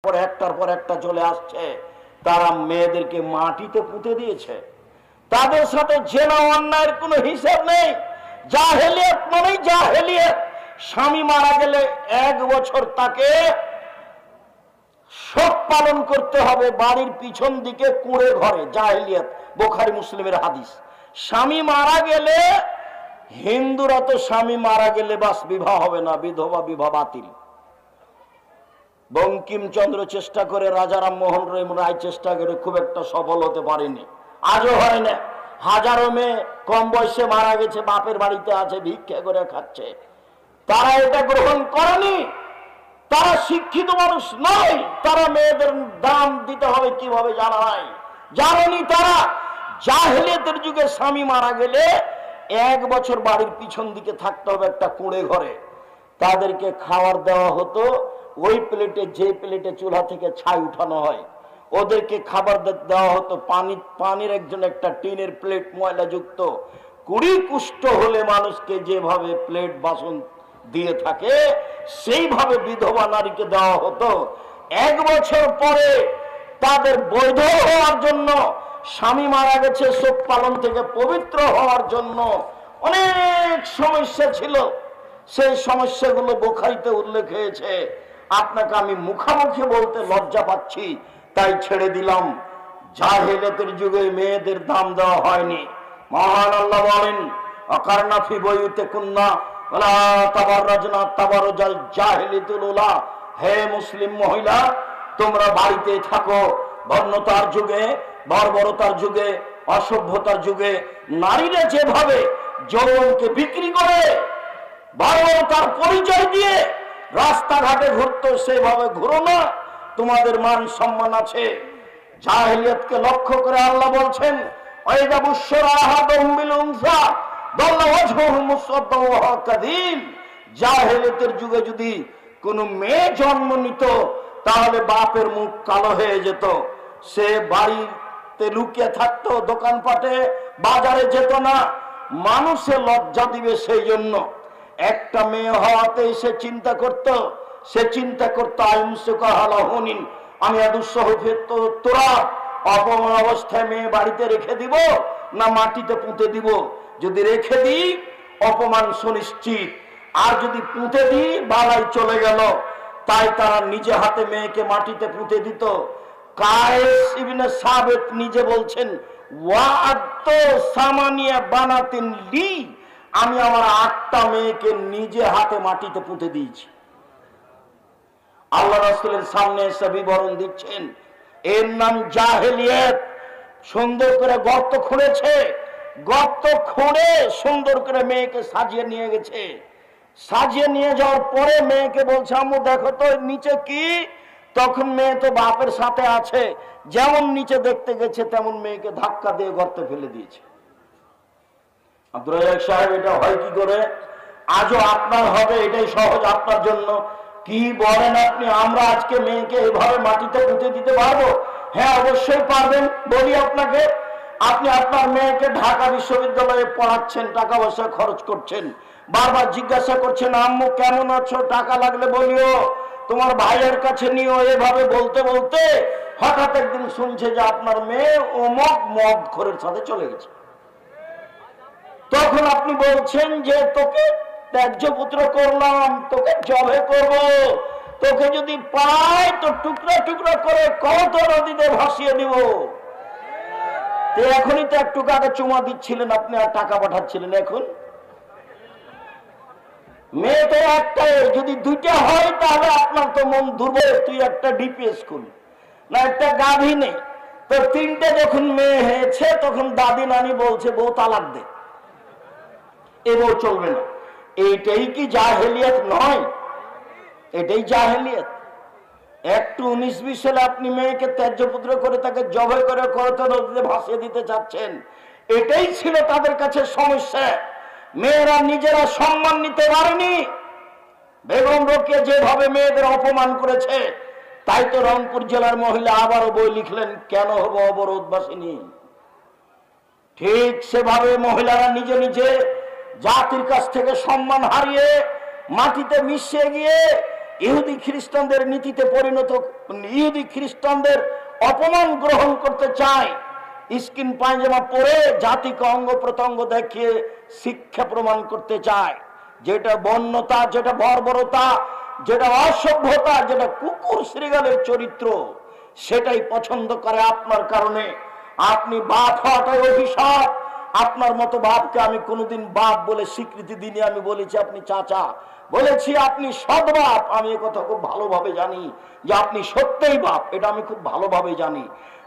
একটার পর একটা চলে আসছে, তারা মেয়েদেরকে মাটিতে পুঁতে দিয়েছে। তাদের সাথে জেনা অন্যায়ের কোনো হিসাব নেই। জাহেলিয়াত মানেই জাহেলিয়াত। স্বামী মারা গেলে 1 বছর তাকে শোক পালন করতে হবে বাড়ির পিছন দিকে কুঁড়ে ঘরে। জাহেলিয়াত, বুখারী মুসলিমের হাদিস। স্বামী মারা গেলে, হিন্দুরা তো স্বামী মারা গেলে বাস বিবাহ হবে না, বিধবা বিবাহ বাতিল। বঙ্কিমচন্দ্র চেষ্টা করে, রাজা রামমোহন রায় চেষ্টা করে, খুব একটা সফল হতে পারেনি, আজও হয় না। হাজারো মেয়ে কম বয়সে মারা গেছে, বাপের বাড়িতে আছে, ভিক্ষা করে খাচ্ছে। তারা এটা গ্রহণ করেনি, তারা শিক্ষিত মানুষ নয়, তারা মেয়েদের দাম দিতে হবে কিভাবে জানা নাই, জানেনি তারা। জাহেলিয়াতের যুগে স্বামী মারা গেলে 1 বছর বাড়ির পিছন দিকে থাকতে হবে একটা কুঁড়ে ঘরে। তাদেরকে খাবার দেওয়া হতো ওই প্লেটে, যে প্লেটে চুলা থেকে ছাই উঠানো হয়, ওদেরকে খাবার দেওয়া হতো পানির একজন একটা টিনের প্লেট ময়লা যুক্ত। 20 কুষ্ঠ হলে মানুষকে যেভাবে প্লেট বাসন দিয়ে থাকে, সেইভাবে বিধবা নারীকে দেওয়া হতো। 1 বছর পরে তাদের বৈধ হওয়ার জন্য, স্বামী মারা গেছে শোক পালন থেকে পবিত্র হওয়ার জন্য অনেক সমস্যা ছিল। সেই সমস্যাগুলো বুখারীতে উল্লেখ হয়েছে। আপনাকে আমি মুখামুখি বলতে লজ্জা পাচ্ছি, তাই ছেড়ে দিলাম। জাহেলিয়াতের যুগে মেয়েদের দাম দেওয়া হয়নি। মহান আল্লাহ বলেন, অকারনা ফি বুয়ুতিকুন্না ওয়ালা তাবাররাজনা তাবারুজাল জাহিলিয়াতুল উলা। হে মুসলিম মহিলা, তোমরা বাড়িতে থাকো। বর্ণতার যুগে, বর্বরতার যুগে, অসভ্যতার যুগে নারীরা যেভাবে যৌবনকে বিক্রি করে, বর্বরতার পরিচয় দিয়ে রাস্তাঘাটে ঘুরতো, সেভাবে ঘুরো না, তোমাদের মান সম্মান আছে। জাহেলিয়াতকে লক্ষ্য করে আল্লাহ বলছেন, ওয়াইদা বুশরা আহাদুহুম বিল উনসা দাল্লা ওয়াজহুহু মুসওয়াদ্দান ওয়া হুয়া কাযীম। জাহেলিয়াতের যুগে যদি কোনো মেয়ে জন্ম নিত, তাহলে বাপের মুখ কালো হয়ে যেত। সে বাড়িতে লুকিয়ে থাকতো, দোকানপাটে বাজারে যেত না, মানুষে লজ্জা দিবে সেই জন্য। একটা মেয়ে হওয়াতে সে চিন্তা করতো আইমসুকাহালাহুনিন, আমি তোরা অপমান অবস্থায় মেয়ে বাড়িতে রেখে দিব না মাটিতে পুঁতে দিব। যদি রেখে দিই অপমান সুনিশ্চিত, আর যদি পুঁতে দিই বালাই চলে গেল। তাই তারা নিজে হাতে মেয়েকে মাটিতে পুঁতে দিত। কায়েস ইবনে সাবিত নিজে বলছেন, ওয়াআদতু সামানিয়া বানাতিন লি, আমি আমার 8টা মেয়েকে নিজে হাতে মাটিতে পুঁতে দিয়েছি। আল্লাহ রাসূলের সামনে এসে বিবরণ দিচ্ছেন, এর নাম জাহেলিয়াত। সুন্দর করে গর্ত খুঁড়েছে, গর্ত খুঁড়ে সুন্দর করে মেয়েকে সাজিয়ে নিয়ে গেছে। সাজিয়ে নিয়ে যাওয়ার পরে মেয়েকে বলছে, আম্মু দেখো তো নিচে কি। তখন মেয়ে তো বাপের সাথে আছে, যেমন নিচে দেখতে গেছে তেমন মেয়েকে ধাক্কা দিয়ে গর্তে ফেলে দিয়েছে। আব্দুর রাজ্জাক সাহেব, এটা হয় কি করে? আজও আপনার হবে, এটাই সহজ আপনার জন্য। কি বলেন আপনি? আমরা আজকে মেয়েকে এভাবে মাটিতে পুঁতে দিতে পারবো? হ্যাঁ, অবশ্যই পারবেন। বলি আপনাকে, আপনি আপনার মেয়েকে ঢাকা বিশ্ববিদ্যালয়ে পড়াচ্ছেন, টাকা পয়সা খরচ করছেন, বারবার জিজ্ঞাসা করছেন, আম্মু কেমন আছো, টাকা লাগলে বলিও, তোমার ভাইয়ের কাছে নিও। এভাবে বলতে বলতে হঠাৎ একদিন শুনছে যে আপনার মেয়ে অমুক মদখোরের সাথে চলে গেছে। তখন আপনি বলছেন যে তোকে ত্যায্য পুত্র করলাম, তোকে জবে করব, তোকে যদি পাই তো টুকরা টুকরা করে কত নদীতে ভাসিয়ে দিব। তো এখনই তো একটু আগে চুমা দিচ্ছিলেন আপনি, আর টাকা পাঠাচ্ছিলেন। এখন মেয়ে তো একটাই, যদি 2টা হয় তাহলে আপনার তো মন দুর্বল। তুই একটা ডিপিএস খুল না, একটা গাভী নেই। তো 3টে যখন মেয়ে হয়েছে, তখন দাদি নানি বলছে বউ তালাক দে, এ বউ চলবে না। এইটাই কি জাহেলিয়াত নয়? এটাই জাহেলিয়াত। একটু 19-20 সালে আপনি মেয়েকে ত্যায্য পুত্র করে তাকে জবাই করে কত নদীতে ভাসিয়ে দিতে চাচ্ছেন। এটাই ছিল তাদের কাছে সমস্যা। মেয়েরা নিজেরা সম্মান নিতে পারেনি। বেগম রোকেয়া যেভাবে মেয়েদের অপমান করেছে, তাই তো রংপুর জেলার মহিলা আবারও বই লিখলেন, কেন হব অবরোধবাসিনী। ঠিক সেভাবে মহিলারা নিজে নিজে জাতির কাছ থেকে সম্মান হারিয়ে মাটিতে মিশে গিয়ে ইহুদি খ্রিস্টানদের নীতিতে পরিণত, ইহুদি খ্রিস্টানদের অপমান গ্রহণ করতে চায়, স্কিন পায়জামা পরে জাতিকে অঙ্গ প্রত্যঙ্গ দেখিয়ে শিক্ষা প্রমাণ করতে চায়, যেটা বন্যতা, যেটা বর্বরতা, যেটা অসভ্যতা, যেটা কুকুর শ্রীগালের চরিত্র, সেটাই পছন্দ করে আপনার কারণে। আপনি বাপ হওয়াটাই অভিশাপ। আপনার মতো বাপকে আমি কোনোদিন বাপ বলে স্বীকৃতি দিইনি। আমি বলেছি আপনি চাচা, বলেছি আপনি সৎ বাপ। আমি এ কথা খুব ভালোভাবে জানি যে আপনি সত্যই বাপ, এটা আমি খুব ভালোভাবে জানি।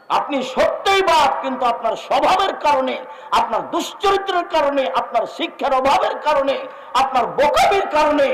আপনি সত্যই বাপ, কিন্তু আপনার স্বভাবের কারণে, আপনার দুশ্চরিত্রের কারণে, আপনার শিক্ষার অভাবের কারণে, আপনার বোকামির কারণে